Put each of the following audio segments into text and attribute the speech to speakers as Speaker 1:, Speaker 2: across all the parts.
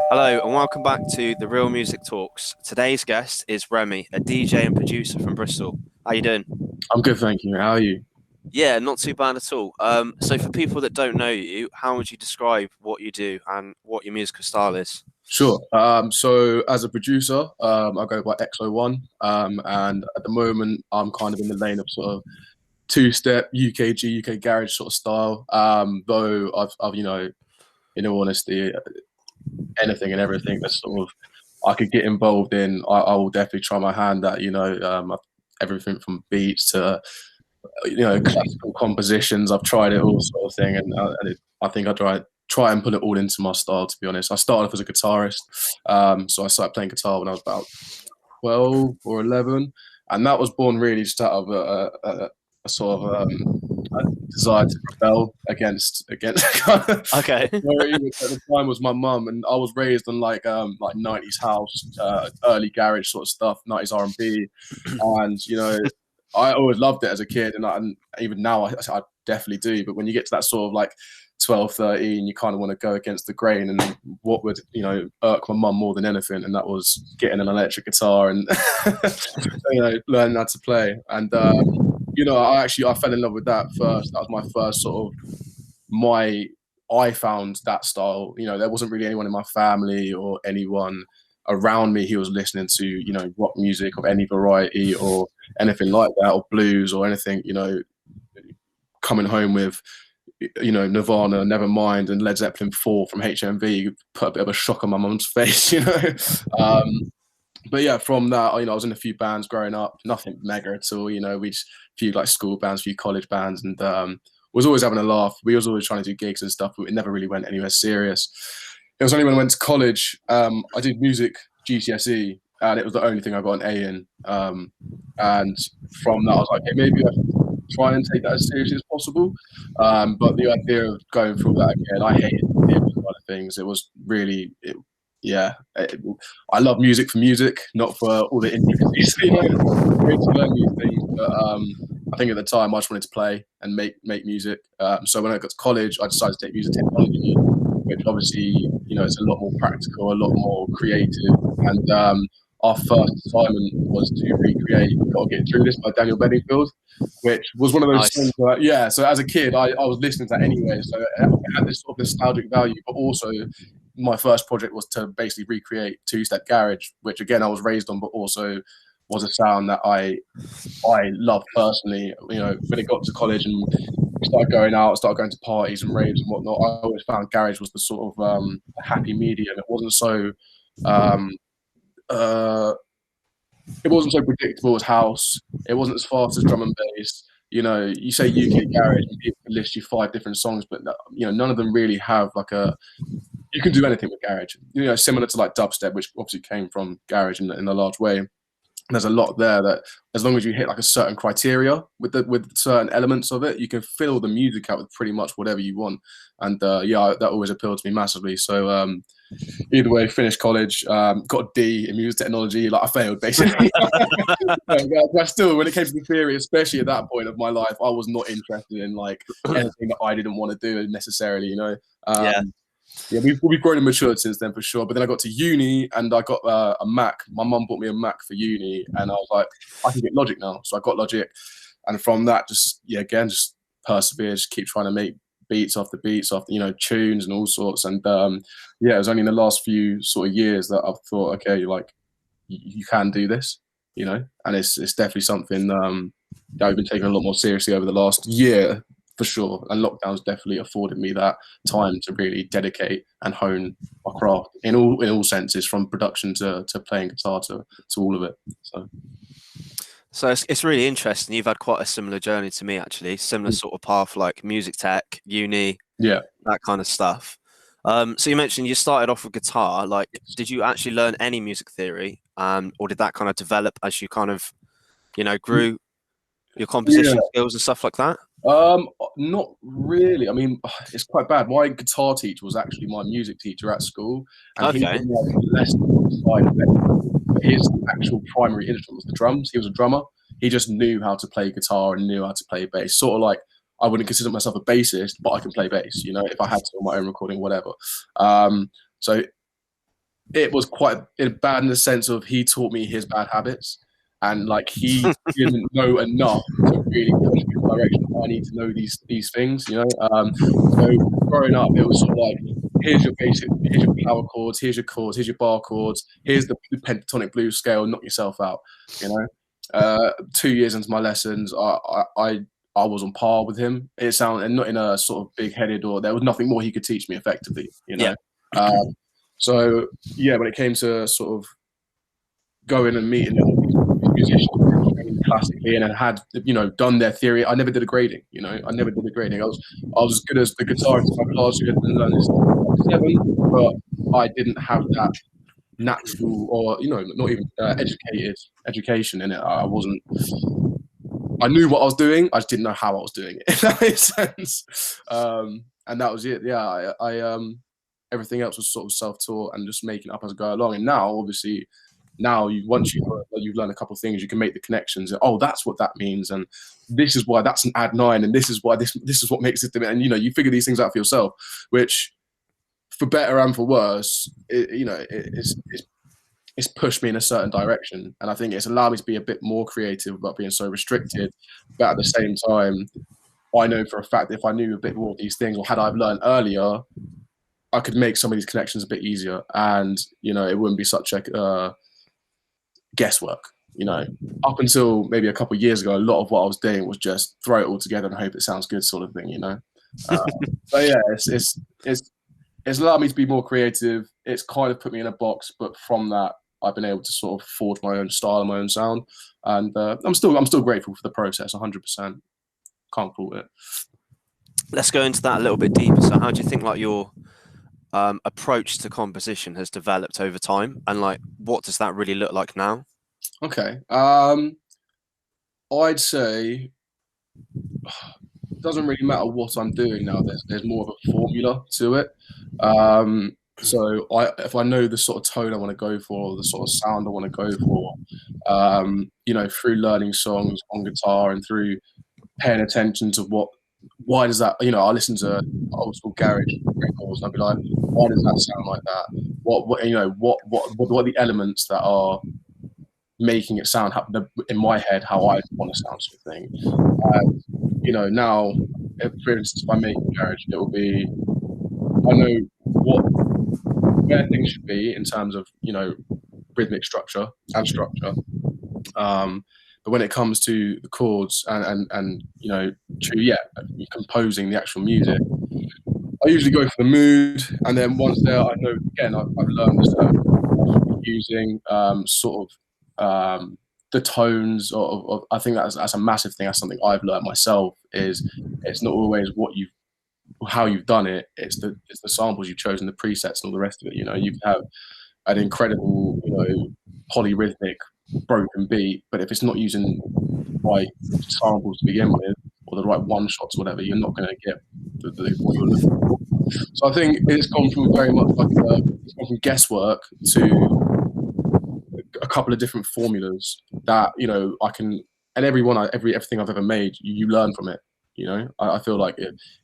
Speaker 1: Hello and welcome back to the Real Music Talks. Today's guest is Remi, a DJ and producer from Bristol. How you doing?
Speaker 2: I'm good, thank you. How are you?
Speaker 1: Yeah, not too bad at all. So for people that don't know you, how would you describe what you do and what your musical style is?
Speaker 2: Sure. So as a producer, I go by XO1, and at the moment, I'm kind of in the lane of sort of two-step UKG, UK garage sort of style. Though I've, in all honesty, anything and everything that's sort of I could get involved in, I will definitely try my hand at. Everything from beats to classical compositions. I've tried it all sort of thing, and I think I try and put it all into my style. To be honest, I started off as a guitarist, so I started playing guitar when I was about 12 or 11, and that was born really just out of a sort of a desire to rebel against
Speaker 1: Okay.
Speaker 2: authority, which at the time was my mum, and I was raised on like 90s house, early garage sort of stuff, 90s R&B, and I always loved it as a kid, and even now I definitely do. But when you get to that sort of like 12, 13, you kind of want to go against the grain. And what would, irk my mum more than anything, and that was getting an electric guitar and, learning how to play. And, I fell in love with that first. That was my first sort of, I found that style. There wasn't really anyone in my family or anyone around me who was listening to, rock music of any variety or anything like that, or blues or anything, coming home with, Nirvana, Nevermind, and Led Zeppelin 4 from HMV put a bit of a shock on my mum's face. But yeah, from that, I was in a few bands growing up, nothing mega at all. We just a few like school bands, a few college bands, and was always having a laugh. We was always trying to do gigs and stuff, but it never really went anywhere serious. It was only when I went to college, I did music GCSE, and it was the only thing I got an A in. And from that, I was like, hey, maybe I should try and take that as seriously as possible. But the idea of going through that again, I hated the side of things. It was really, I love music for music, not for all the intricacies. Great to learn these things, but I think at the time I just wanted to play and make music. So when I got to college, I decided to take music technology, which obviously, it's a lot more practical, a lot more creative. And our first assignment was to recreate "Gotta Get Through This" by Daniel Bedingfield, which was one of those
Speaker 1: Nice.
Speaker 2: songs that, yeah. So as a kid, I was listening to that anyway. So it had this sort of nostalgic value, but also my first project was to basically recreate two-step garage, which again I was raised on, but also was a sound that I love personally. When it got to college and we started going out, started going to parties and raves and whatnot, I always found garage was the sort of happy medium. It wasn't so um, uh, it wasn't so predictable as house. It wasn't as fast as drum and bass. You say UK garage, and people can list you 5 different songs, but none of them really have like a. You can do anything with garage. Similar to like dubstep, which obviously came from garage in a large way. There's a lot there that, as long as you hit like a certain criteria with certain elements of it, you can fill the music out with pretty much whatever you want. And that always appealed to me massively. So either way, finished college, got a D in music technology. Like I failed basically. But still, when it came to the theory, especially at that point of my life, I was not interested in like anything that I didn't want to do necessarily.
Speaker 1: Yeah.
Speaker 2: Yeah, we've grown and matured since then for sure. But then I got to uni and I got a Mac. My mum bought me a Mac for uni, and I was like, I can get Logic now. So I got Logic, and from that, just persevere, just keep trying to make beats after beats after tunes and all sorts. And it was only in the last few sort of years that I've thought, okay, like you can do this, and it's definitely something that I've been taking a lot more seriously over the last year for sure. And lockdown's definitely afforded me that time to really dedicate and hone my craft in all senses, from production to playing guitar to all of it.
Speaker 1: So it's really interesting. You've had quite a similar journey to me, actually. Similar sort of path, like music tech, uni,
Speaker 2: Yeah.
Speaker 1: that kind of stuff. So you mentioned you started off with guitar. Like, did you actually learn any music theory, or did that kind of develop as you kind of, grew your composition skills and stuff like that?
Speaker 2: Not really. I mean, it's quite bad. My guitar teacher was actually my music teacher at school, and he
Speaker 1: Okay.
Speaker 2: did like lessons on the side of it. His actual primary instrument was the drums. He was a drummer. He just knew how to play guitar and knew how to play bass. Sort of like, I wouldn't consider myself a bassist, but I can play bass. If I had to on my own recording, whatever. So it was quite bad in the sense of he taught me his bad habits, and like he didn't know enough to really push me in the direction I need to know these things, you know. So growing up, it was sort of like, here's your power chords, here's your chords, here's your bar chords, here's the pentatonic blues scale, knock yourself out, you know. 2 years into my lessons, I was on par with him. It sounded, and not in a sort of big-headed, or there was nothing more he could teach me effectively, you know.
Speaker 1: Yeah.
Speaker 2: So yeah, when it came to sort of going and meeting all these musicians classically and had, you know, done their theory, I never did a grading. You know, I never did a grading. I was as good as the guitarist in my class who had learned this 7, but I didn't have that natural, or you know, not even education in it. I wasn't. I knew what I was doing. I just didn't know how I was doing it. If that makes sense. And that was it. Yeah, I everything else was sort of self-taught and just making it up as I go along. And now, obviously, once you've learned a couple of things, you can make the connections. And, oh, that's what that means, and this is why that's an add 9, and this is why this is what makes it. And you know, you figure these things out for yourself, which, for better and for worse, it's pushed me in a certain direction, and I think it's allowed me to be a bit more creative without being so restricted. But at the same time, I know for a fact that if I knew a bit more of these things, or had I learned earlier, I could make some of these connections a bit easier, and you know, it wouldn't be such a guesswork. You know, up until maybe a couple of years ago, a lot of what I was doing was just throw it all together and hope it sounds good, sort of thing. You know, so yeah, it's allowed me to be more creative. It's kind of put me in a box, but from that, I've been able to sort of forge my own style and my own sound, and I'm still grateful for the process. 100%, can't fault it.
Speaker 1: Let's go into that a little bit deeper. So, how do you think like your approach to composition has developed over time, and like what does that really look like now?
Speaker 2: Okay, I'd say it doesn't really matter what I'm doing now. There's more of a formula to it. So if I know the sort of tone I want to go for, or the sort of sound I want to go for, you know, through learning songs on guitar and through paying attention to why does that, you know, I listen to old school garage records and I'd be like, why does that sound like that? What you know, what are the elements that are making it sound in my head how I want to sound, sort of thing. And you know, now, for instance, if I make garage, it will be, I know where things should be in terms of, you know, rhythmic structure and structure. But when it comes to the chords and you know, composing the actual music, I usually go for the mood, and then once there, I know, again, I've learned using sort of the tones of I think that's a massive thing. That's something I've learned myself. Is it's not always how you've done it. It's the samples you've chosen, the presets, and all the rest of it. You know, you can have an incredible, you know, polyrhythmic broken beat, but if it's not using the right samples to begin with, or the right one shots, whatever, you're not going to get what you're looking for. So I think it's gone from very much like it's gone from guesswork to a couple of different formulas that, you know, I can, and everything I've ever made, you learn from it. You know, I feel like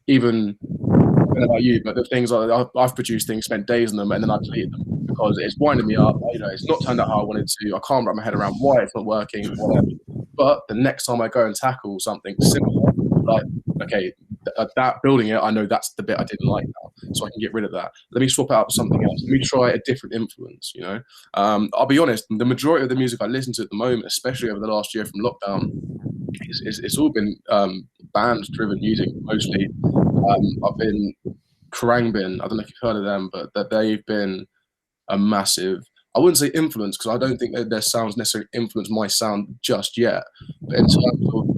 Speaker 2: even, I don't know about you, but the things I've produced things, spent days on them, and then I deleted them because it's winding me up. You know, it's not turned out how I wanted to. I can't wrap my head around why it's not working, whatever. But the next time I go and tackle something similar, like, okay, that building it, I know that's the bit I didn't like now, so I can get rid of that. Let me swap it out for something else. Let me try a different influence. You know, I'll be honest. The majority of the music I listen to at the moment, especially over the last year from lockdown, it's all been band-driven music mostly. I've been Karangbin. I don't know if you've heard of them, but that they've been a massive, I wouldn't say influence, because I don't think that their sounds necessarily influence my sound just yet. But in terms of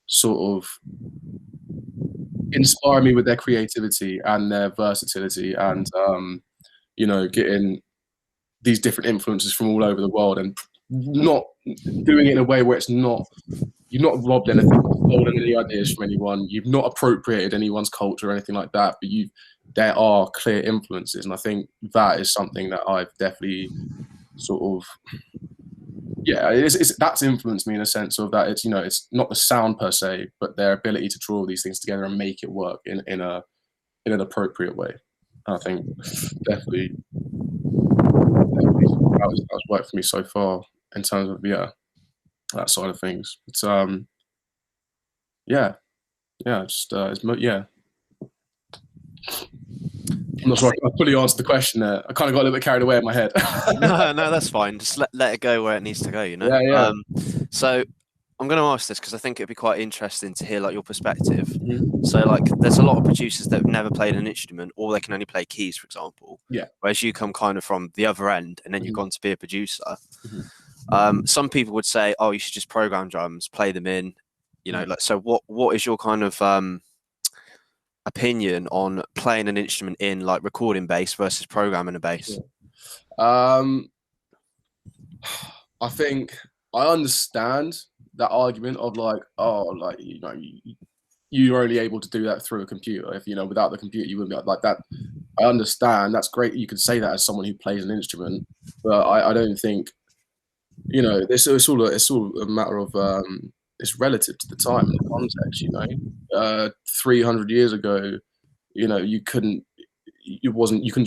Speaker 2: sort of inspire me with their creativity and their versatility, and you know, getting these different influences from all over the world, and not doing it in a way where it's not, you've not robbed anything, stolen any ideas from anyone, you've not appropriated anyone's culture or anything like that, but there are clear influences, and I think that is something that I've definitely sort of, yeah, that's influenced me in a sense of that. It's, you know, it's not the sound per se, but their ability to draw these things together and make it work in an appropriate way. I think definitely That's worked for me so far in terms of that side of things. It's yeah, just yeah. I'm not sure I fully answered the question there. I kind of got a little bit carried away in my head.
Speaker 1: No, that's fine. Just let it go where it needs to go, you know?
Speaker 2: Yeah.
Speaker 1: So I'm going to ask this because I think it'd be quite interesting to hear like your perspective.
Speaker 2: Mm-hmm.
Speaker 1: So like there's a lot of producers that have never played an instrument or they can only play keys, for example.
Speaker 2: Yeah.
Speaker 1: Whereas you come kind of from the other end and then
Speaker 2: Mm-hmm.
Speaker 1: you've gone to be a producer.
Speaker 2: Mm-hmm.
Speaker 1: Some people would say, oh, you should just program drums, play them in, you know, like, so what is your kind of opinion on playing an instrument in like recording bass versus programming a bass?
Speaker 2: I think I understand that argument of like, oh, like, you know, you're only able to do that through a computer. If, you know, without the computer, you wouldn't be like that. I understand. That's great. You can say that as someone who plays an instrument, but I don't think, you know, it's all a matter of, it's relative to the time and the context, you know. 300 years ago, you know, you couldn't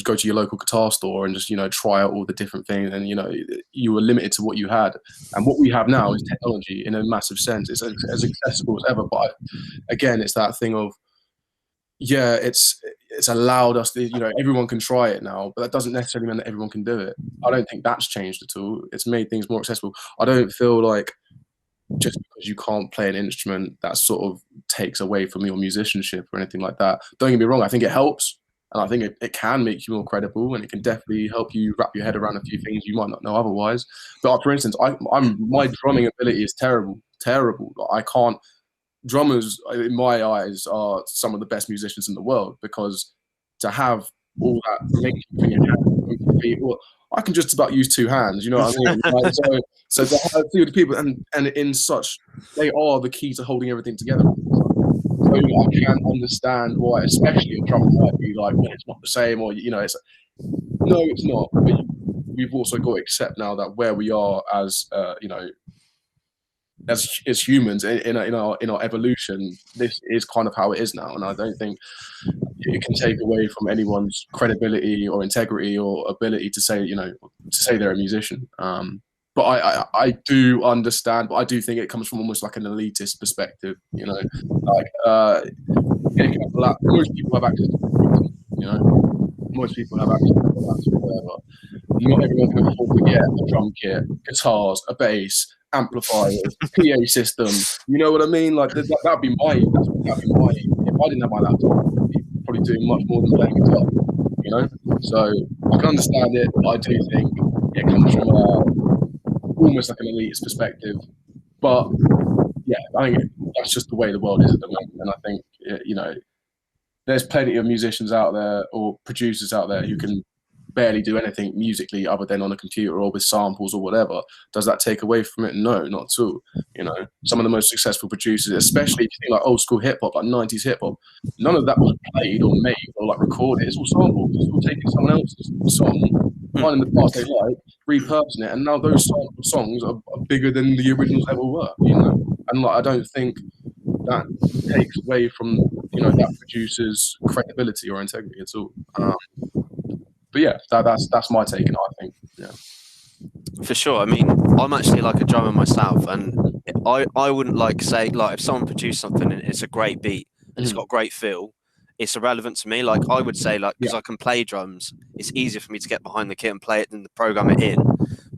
Speaker 2: go to your local guitar store and just, you know, try out all the different things, and, you know, you were limited to what you had. And what we have now is technology in a massive sense. It's as accessible as ever, but again, it's that thing of, yeah, it's allowed us to, you know, everyone can try it now, but that doesn't necessarily mean that everyone can do it. I don't think that's changed at all. It's made things more accessible. I don't feel like just because you can't play an instrument, that sort of takes away from your musicianship or anything like that. Don't get me wrong, I think it helps. And I think it can make you more credible, and it can definitely help you wrap your head around a few things you might not know otherwise. But for instance, my drumming ability is terrible. Like, I can't. Drummers, in my eyes, are some of the best musicians in the world, because to have all that length in your hand, well, I can just about use two hands. You know what I mean? Like, so to have two people, and in such, they are the key to holding everything together. So I can understand why, especially a drummer might be like, well, it's not the same, or, you know, no, it's not. But we've also got to accept now that where we are as, you know, as humans in our evolution, this is kind of how it is now, and I don't think it can take away from anyone's credibility or integrity or ability to say, you know, to say they're a musician. But I do understand, but I do think it comes from almost like an elitist perspective, you know, like most people have access to computers, you know, most people have access to that or whatever. Not everyone can afford to get a drum kit, guitars, a bass, amplifiers, PA system. You know what I mean? Like that'd be my. If I didn't have my laptop, I'd be probably doing much more than playing guitar. You know, so I can understand it, but I do think it comes from almost like an elitist perspective. But yeah, I think that's just the way the world is at the moment, and I think, you know, there's plenty of musicians out there or producers out there who can barely do anything musically other than on a computer or with samples or whatever. Does that take away from it? No, not at all. You know, some of the most successful producers, especially if you think like old school hip hop, like 90s hip hop, none of that was played or made or like recorded. It's all samples. It's all taking someone else's song, finding the parts they like, repurposing it, and now those sampled songs are bigger than the originals ever were. You know, and like I don't think that takes away from, you know, that producer's credibility or integrity at all. But yeah, that's my take on it, I think. Yeah.
Speaker 1: For sure. I mean, I'm actually like a drummer myself, and I wouldn't like say like if someone produced something and it's a great beat and it's got great feel, it's irrelevant to me. Like I would say, like, because I can play drums, it's easier for me to get behind the kit and play it than to program it in.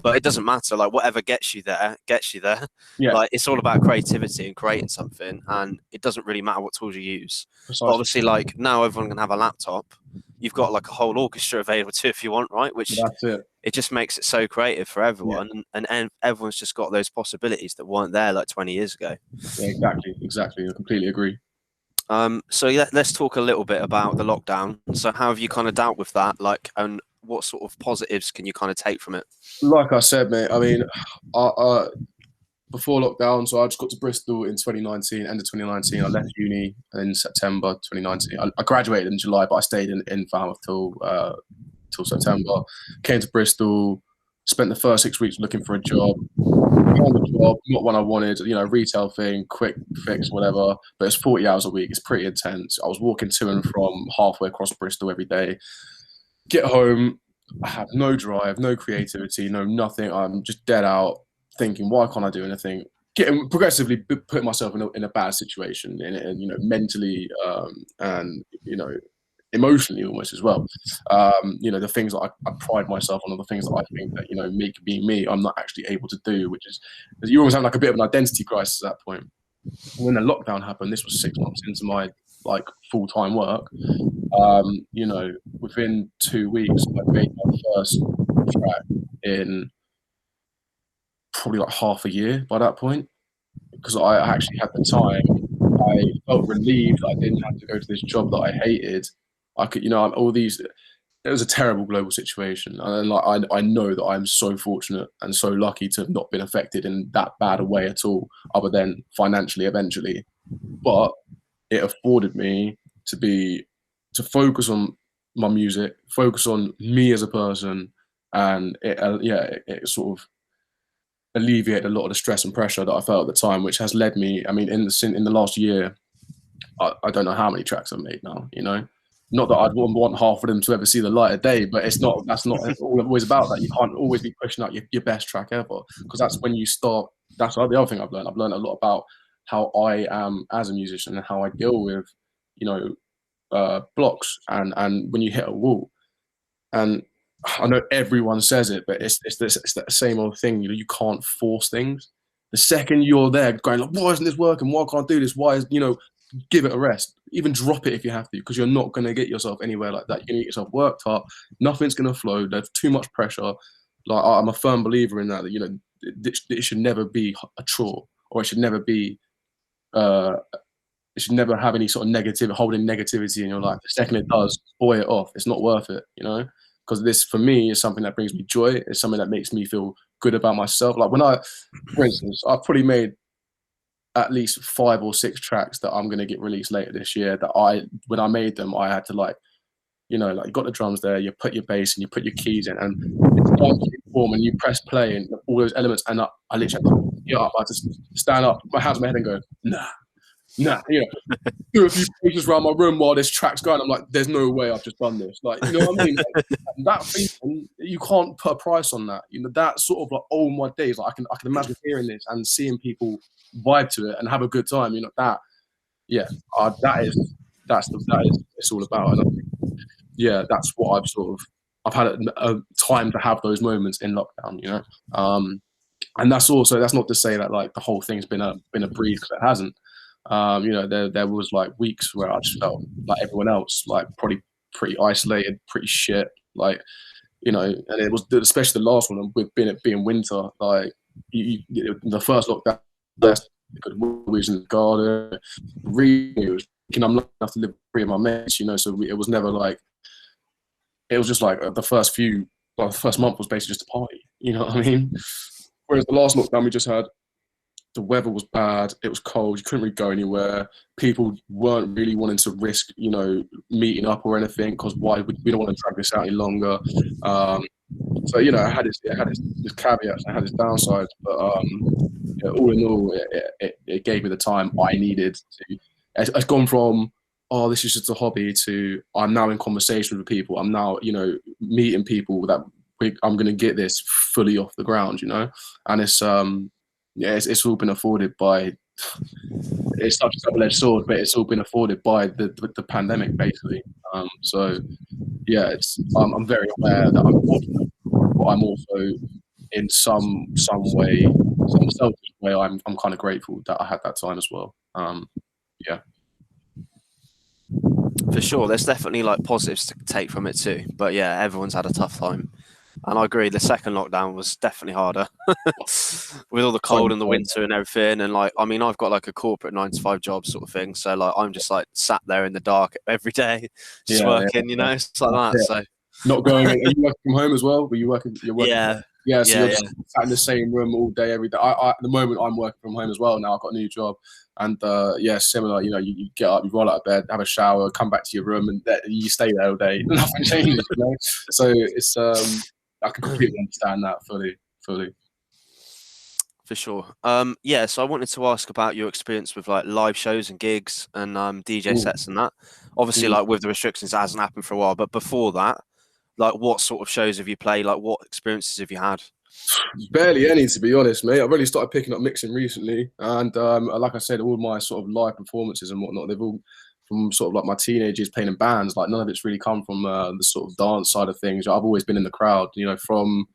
Speaker 1: But it doesn't matter. Like whatever gets you there, gets you there.
Speaker 2: Yeah.
Speaker 1: Like it's all about creativity and creating something, and it doesn't really matter what tools you use.
Speaker 2: Precisely.
Speaker 1: But obviously, like now everyone can have a laptop. You've got like a whole orchestra available to if you want, right? Which
Speaker 2: that's it.
Speaker 1: It just makes it so creative for everyone, and everyone's just got those possibilities that weren't there like 20 years ago.
Speaker 2: Yeah, exactly. I completely agree.
Speaker 1: So yeah, let's talk a little bit about the lockdown. So how have you kind of dealt with that? Like, and what sort of positives can you kind of take from it?
Speaker 2: Like I said, mate, I mean, before lockdown, so I just got to Bristol in 2019, end of 2019. I left uni in September 2019. I graduated in July, but I stayed in Falmouth till September. Came to Bristol, spent the first 6 weeks looking for a job. Found a job, not one I wanted, you know, retail thing, quick fix, whatever. But it's 40 hours a week. It's pretty intense. I was walking to and from halfway across Bristol every day. Get home, I have no drive, no creativity, no nothing. I'm just dead out, thinking, why can't I do anything? Getting progressively putting myself in a bad situation, and mentally, and emotionally almost as well. The things that I pride myself on, are the things that I think that make being me, I'm not actually able to do, which is you almost have like a bit of an identity crisis at that point. When the lockdown happened, this was 6 months into my full-time work. Within 2 weeks, I made my first track in probably like half a year by that point, because I actually had the time. I felt relieved that I didn't have to go to this job that I hated. I could, all these. It was a terrible global situation, and I know that I'm so fortunate and so lucky to have not been affected in that bad a way at all, other than financially eventually. But it afforded me to focus on my music, focus on me as a person, and it sort of alleviated a lot of the stress and pressure that I felt at the time, which has led me. I mean, in the last year, I don't know how many tracks I've made now. Not that I'd want half of them to ever see the light of day, but that's not always about that. You can't always be pushing out your best track ever, because that's when you start. That's the other thing I've learned. I've learned a lot about how I am as a musician and how I deal with, blocks and when you hit a wall. And I know everyone says it, but it's that same old thing. You can't force things. The second you're there going like, why isn't this working? Why can't I do this? Why is give it a rest. Even drop it if you have to, because you're not going to get yourself anywhere like that. You're going to get yourself worked up. Nothing's going to flow. There's too much pressure. Like, I'm a firm believer in that it should never be a chore, or it should never be. It should never have any sort of holding negativity in your life. The second it does, boy it off. It's not worth it, because this for me is something that brings me joy. It's something that makes me feel good about myself. Like for instance, I've probably made at least 5 or 6 tracks that I'm going to get released later this year, that when I made them, I had to you got the drums there, you put your bass and you put your keys in, and it's time to form, and you press play and all those elements, and I literally I just stand up, my hands on my head and go, nah, do a few paces around my room while this track's going. I'm like, there's no way I've just done this. Like, you know what I mean? That feeling, you can't put a price on that. That sort of all my days. Like, I can imagine hearing this and seeing people vibe to it and have a good time. That is it's all about. And I think, that's what I've had a time to have those moments in lockdown. And that's not to say that the whole thing's been a breeze, because it hasn't. There was weeks where I just felt like everyone else, probably pretty isolated, pretty shit, and it was especially the last one with it being winter. The first lockdown, wubs in the garden, Remi was. I'm lucky enough to live with 3 of my mates, so it was never it was just the first month was basically just a party. You know what I mean? Whereas the last lockdown we just had, the weather was bad, it was cold, you couldn't really go anywhere. People weren't really wanting to risk, meeting up or anything, because we don't want to drag this out any longer. So it had its caveats, it had its downsides, but all in all, it gave me the time I needed to. It's gone from, oh, this is just a hobby, to I'm now in conversation with people. I'm now, meeting people that I'm going to get this fully off the ground, and it's it's all been afforded by. It's such a double-edged sword, but it's all been afforded by the pandemic, basically. So I'm very aware that I'm fortunate, but I'm also in some way, some selfish way, I'm kind of grateful that I had that time as well.
Speaker 1: For sure, there's definitely positives to take from it too. But yeah, everyone's had a tough time. And I agree, the second lockdown was definitely harder with all the cold and the winter and everything. And I've got a corporate 9-to-5 job sort of thing. So I'm just sat there in the dark every day, just working, it's like that. So
Speaker 2: not going, are you working from home as well? Were you working? You're working.
Speaker 1: Yeah.
Speaker 2: So you're just sat in the same room all day, every day. At the moment, I'm working from home as well now. I've got a new job. And similar, you get up, you roll out of bed, have a shower, come back to your room, and you stay there all day. Nothing changes, So it's I can completely understand that fully.
Speaker 1: For sure. So I wanted to ask about your experience with live shows and gigs and DJ sets and that. Obviously, with the restrictions, it hasn't happened for a while. But before that, Like, what sort of shows have you played? Like, what experiences have you had?
Speaker 2: Barely any, to be honest, mate. I've really started picking up mixing recently, and like I said, all my sort of live performances and whatnot, they've all from sort of like my teenage years playing in bands. Like none of it's really come from the sort of dance side of things. I've always been in the crowd, you know, from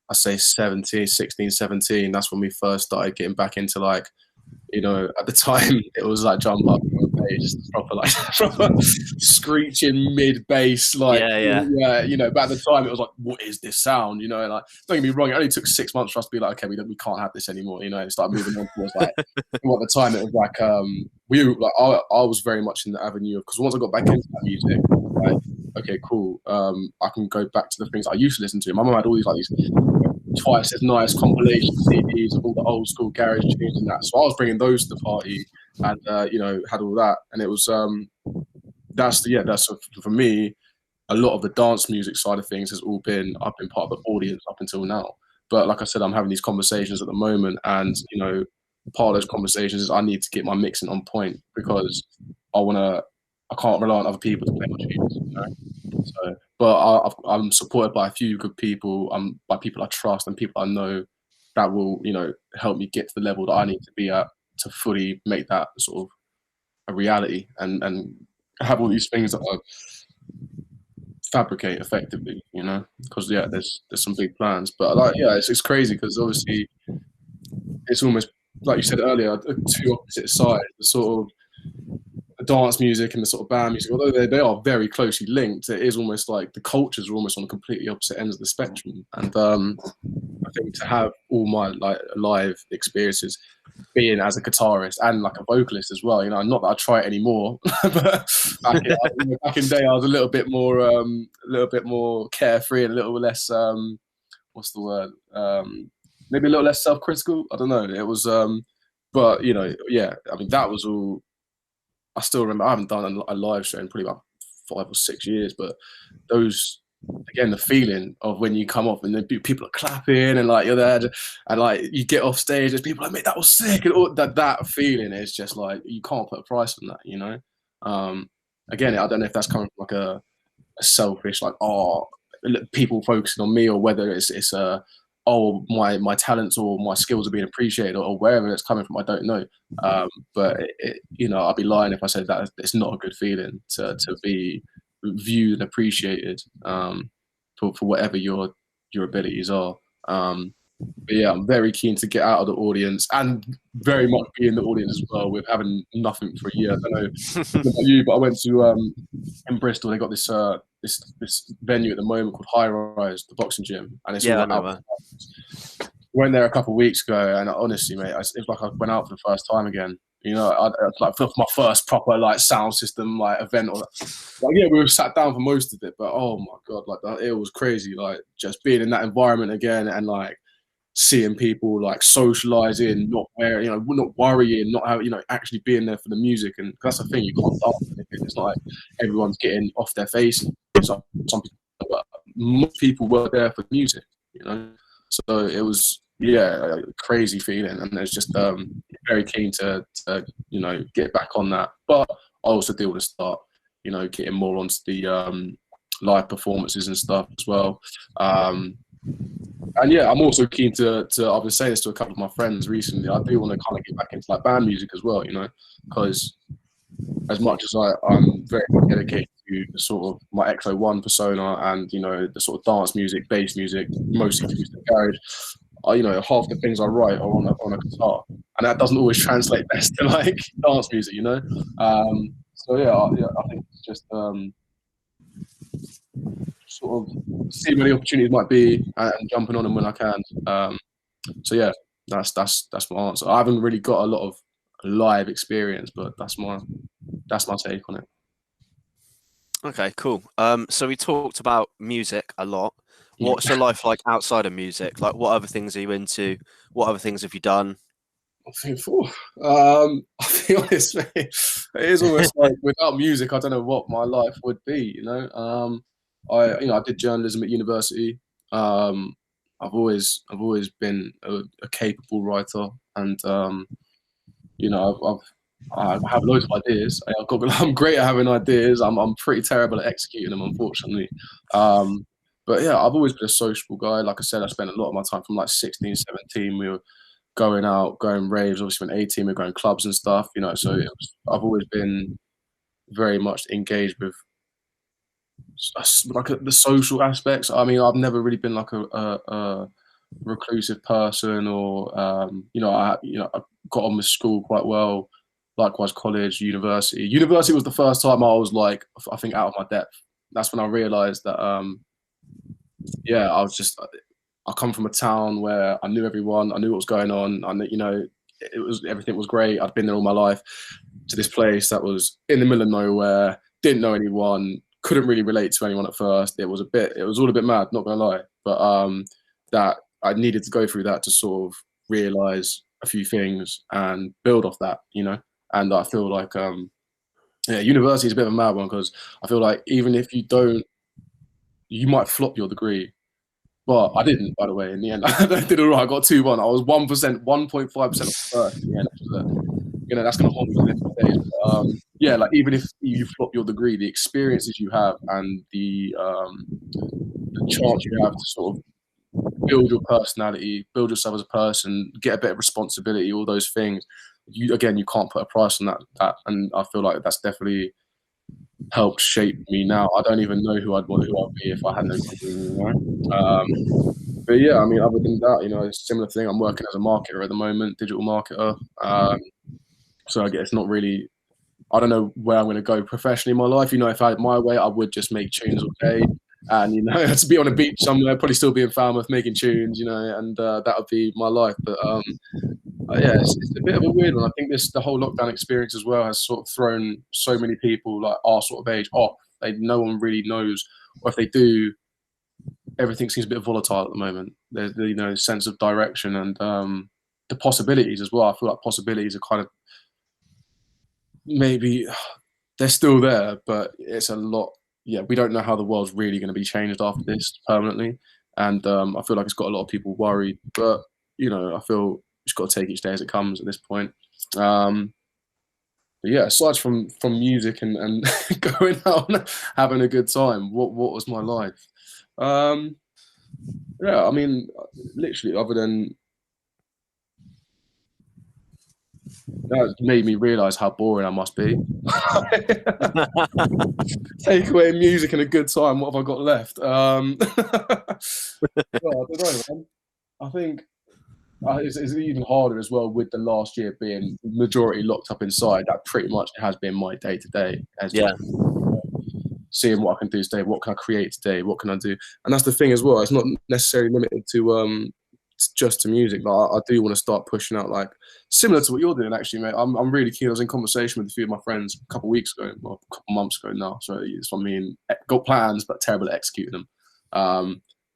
Speaker 2: I say 17, 16, 17. That's when we first started getting back into like, you know, at the time it was like jump up bass, proper like proper screeching mid bass, like yeah, you know, but at the time it was like, what is this sound? You know, like don't get me wrong, it only took 6 months for us to be like, okay, we can't have this anymore, you know, and start moving on towards like at the time it was like I was very much in the avenue of, because once I got back into that music, like, okay, cool, I can go back to the things I used to listen to. My mum had all these twice as nice compilation CDs of all the old school garage tunes and that. So I was bringing those to the party, and you know, had all that, and it was that's for me. A lot of the dance music side of things has all been I've been part of the audience up until now. But like I said, I'm having these conversations at the moment, and you know, part of those conversations is I need to get my mixing on point, because I can't rely on other people to play my tunes, you know? So, but I'm supported by a few good people, by people I trust and people I know that will, you know, help me get to the level that I need to be at to fully make that sort of a reality, and have all these things that I fabricate effectively, you know, because yeah, there's some big plans, but like yeah, it's crazy because obviously it's almost like you said earlier, two opposite sides, the sort of dance music and the sort of band music, although they are very closely linked, it is almost like the cultures are almost on completely opposite ends of the spectrum. And I think to have all my like live experiences being as a guitarist and like a vocalist as well, you know, not that I try it anymore, but back in day I was a little bit more carefree and a little less what's the word, maybe a little less self-critical, I don't know, it was but you know, yeah, I mean that was all. I still remember, I haven't done a live show in probably about 5 or 6 years, but those, again, the feeling of when you come off and then people are clapping and like you're there and like you get off stage, there's people like, mate, that was sick, and all that feeling is just like, you can't put a price on that, you know? Again, I don't know if that's coming from like a selfish, like, oh, people focusing on me, or whether it's a, oh, my talents or my skills are being appreciated, or wherever it's coming from, I don't know. But you know, I'd be lying if I said that it's not a good feeling to be viewed and appreciated for whatever your abilities are. But yeah, I'm very keen to get out of the audience, and very much be in the audience as well, with having nothing for a year. I don't know about you, but I went to in Bristol. They got this this venue at the moment called High Rise, the boxing gym, and it's all out. Went there a couple of weeks ago, and honestly, mate, it's like I went out for the first time again. You know, like for my first proper like sound system like event, or like yeah, we were sat down for most of it, but oh my god, like it was crazy. Like just being in that environment again, and like seeing people like socializing, not wearing, you know, not worrying, not having, you know, actually being there for the music. And that's the thing, you can't dance. It's not like everyone's getting off their face. Some people, but most people were there for music, you know. So it was, yeah, a crazy feeling, and it's just very keen to you know, get back on that. But I also do want to start, you know, getting more onto the live performances and stuff as well. And yeah, I'm also keen to I've been saying this to a couple of my friends recently, I do want to kind of get back into like band music as well, you know, because as much as I'm very dedicated to the sort of my XO1 persona and, you know, the sort of dance music, bass music, mostly acoustic garage, you know, half the things I write are on a guitar, and that doesn't always translate best to like dance music, you know. So yeah, I think it's just sort of see where the opportunities might be, and jumping on them when I can. So yeah, that's my answer. I haven't really got a lot of live experience, but that's my take on it.
Speaker 1: Okay, cool. So we talked about music a lot. What's your life like outside of music? Like, what other things are you into? What other things have you done?
Speaker 2: I think, I'll be honest, mate, it is almost like without music, I don't know what my life would be. You know, I did journalism at university. I've always been a capable writer, and you know, I have loads of ideas. I'm great at having ideas. I'm pretty terrible at executing them, unfortunately. But yeah, I've always been a sociable guy. Like I said, I spent a lot of my time from like 16, 17. We were going out, going raves. Obviously, when 18, we were going clubs and stuff. You know, so I've always been very much engaged with like the social aspects. I mean, I've never really been like a reclusive person, or I got on with school quite well. Likewise, college, university. University was the first time I was like, I think, out of my depth. That's when I realized that I come from a town where I knew everyone, I knew what was going on, and everything was great. I'd been there all my life, to this place that was in the middle of nowhere, didn't know anyone, couldn't really relate to anyone at first. It was all a bit mad, not gonna lie. But that I needed to go through that to sort of realize a few things and build off that, And I feel like university is a bit of a mad one, because I feel like even if you don't, you might flop your degree. But I didn't, by the way, in the end. I did all right. I got 2-1. I was 1%, 1.5% of first in the end. That's going to haunt me for the next days. But, yeah, like even if you flop your degree, the experiences you have and the chance you have to sort of build your personality, build yourself as a person, get a bit of responsibility, all those things. You can't put a price on that. And I feel like that's definitely helped shape me now. I don't even know who I'd be if I had no degree, But yeah, I mean, other than that, it's a similar thing. I'm working as a marketer at the moment, digital marketer. So I guess it's not really, I don't know where I'm going to go professionally in my life. If I had my way, I would just make tunes all day. And, to be on a beach somewhere, probably still be in Falmouth making tunes, and that would be my life. But yeah, it's a bit of a weird one. I think the whole lockdown experience as well has sort of thrown so many people like our sort of age off. No one really knows, or if they do, everything seems a bit volatile at the moment. There's the sense of direction and the possibilities as well. I feel like possibilities are kind of, maybe they're still there, but it's a lot. Yeah, we don't know how the world's really going to be changed after this permanently, and I feel like it's got a lot of people worried. But I feel just got to take each day as it comes at this point. But yeah, aside from music and going out and having a good time, what was my life? Yeah, I mean, literally, other than that, made me realize how boring I must be. Take away music and a good time. What have I got left? Well, I don't know, man. I think it's even harder as well with the last year being majority locked up inside. That pretty much has been my day to day.
Speaker 1: Yeah.
Speaker 2: Seeing what I can do today, what can I create today, what can I do, and that's the thing as well. It's not necessarily limited to just to music. Like I do want to start pushing out, like similar to what you're doing, actually, mate. I'm really keen. I was in conversation with a few of my friends a couple of weeks ago, or a couple of months ago now. So it's what I mean. Got plans, but terrible at executing them.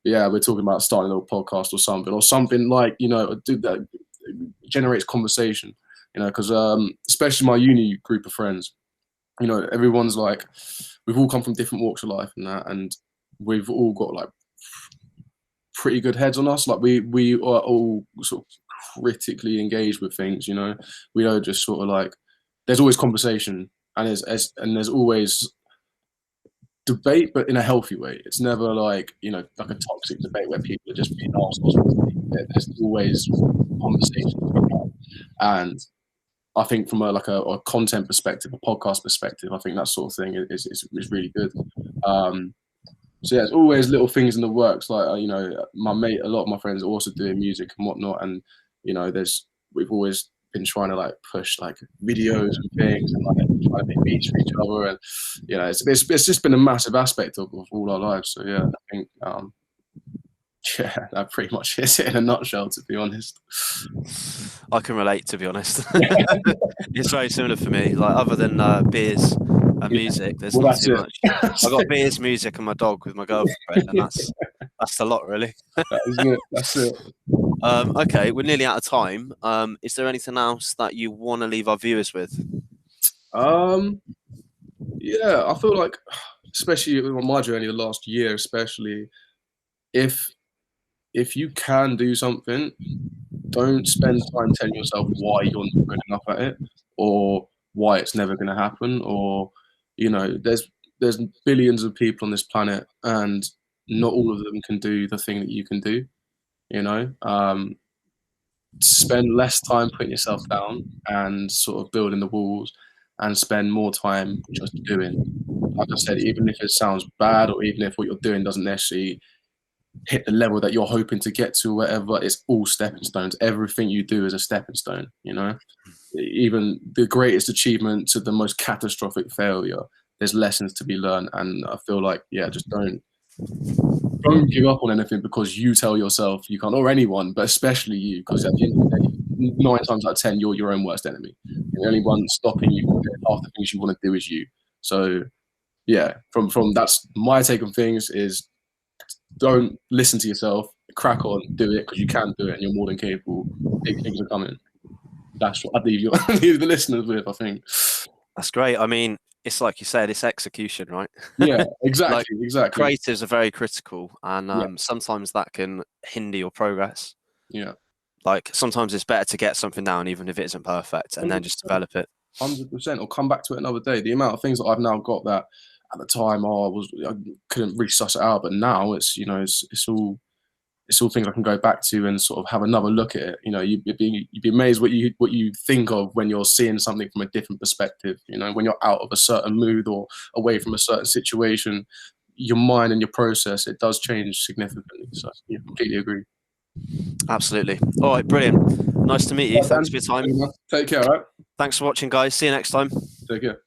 Speaker 2: Yeah, we're talking about starting a little podcast or something like, do that generates conversation, because especially my uni group of friends, everyone's like, we've all come from different walks of life and that, and we've all got like pretty good heads on us. Like we are all sort of critically engaged with things, we don't just sort of like, there's always conversation and there's always debate, but in a healthy way. It's never like, like a toxic debate where people are just being assholes. There's always conversation. And I think from a content perspective, a podcast perspective, I think that sort of thing is really good. So yeah, there's always little things in the works. Like, my mate, a lot of my friends are also doing music and whatnot. And, we've always been trying to like push like videos and things and like trying to make beats for each other. And, it's just been a massive aspect of all our lives. So yeah, I think, yeah, that pretty much is it in a nutshell, to be honest.
Speaker 1: I can relate, to be honest. It's very similar for me. Like, other than beers and music, there's not too much. I got beers, music, and my dog with my girlfriend, and that's a lot, really.
Speaker 2: That's it.
Speaker 1: Okay, we're nearly out of time. Is there anything else that you want to leave our viewers with?
Speaker 2: Yeah, I feel like, especially on my journey the last year, especially, if you can do something, don't spend time telling yourself why you're not good enough at it, or why it's never going to happen, or there's billions of people on this planet, and not all of them can do the thing that you can do. You know, spend less time putting yourself down and sort of building the walls, and spend more time just doing. Like I said, even if it sounds bad, or even if what you're doing doesn't necessarily hit the level that you're hoping to get to, whatever, it's all stepping stones. Everything you do is a stepping stone, you know? Even the greatest achievement to the most catastrophic failure, there's lessons to be learned. And I feel like, yeah, just don't give up on anything because you tell yourself you can't, or anyone, but especially you, because at the end of the day, 9 times out of 10, you're your own worst enemy. And the only one stopping you from doing half the things you want to do is you. So yeah, from that's my take on things is, don't listen to yourself, crack on, do it, because you can do it and you're more than capable. Big things are coming. That's what I'd leave you, leave the listeners with, I think.
Speaker 1: That's great. I mean, it's like you said, it's execution, right?
Speaker 2: Yeah, exactly,
Speaker 1: Like,
Speaker 2: exactly.
Speaker 1: creatives are very critical, and
Speaker 2: Yeah.
Speaker 1: sometimes that can hinder your progress.
Speaker 2: Yeah.
Speaker 1: Like, sometimes it's better to get something down, even if it isn't perfect, and then just develop it.
Speaker 2: 100%, or come back to it another day. The amount of things that I've now got that at the time I couldn't really suss it out, but now it's, you know, it's all things I can go back to and sort of have another look at it. You know, you'd be amazed what you think of when you're seeing something from a different perspective. You know, when you're out of a certain mood or away from a certain situation, your mind and your process, it does change significantly. So yeah, completely agree.
Speaker 1: Absolutely. All right, brilliant. Nice to meet you. Thanks for your time.
Speaker 2: Take care, all right?
Speaker 1: Thanks for watching, guys. See you next time.
Speaker 2: Take care.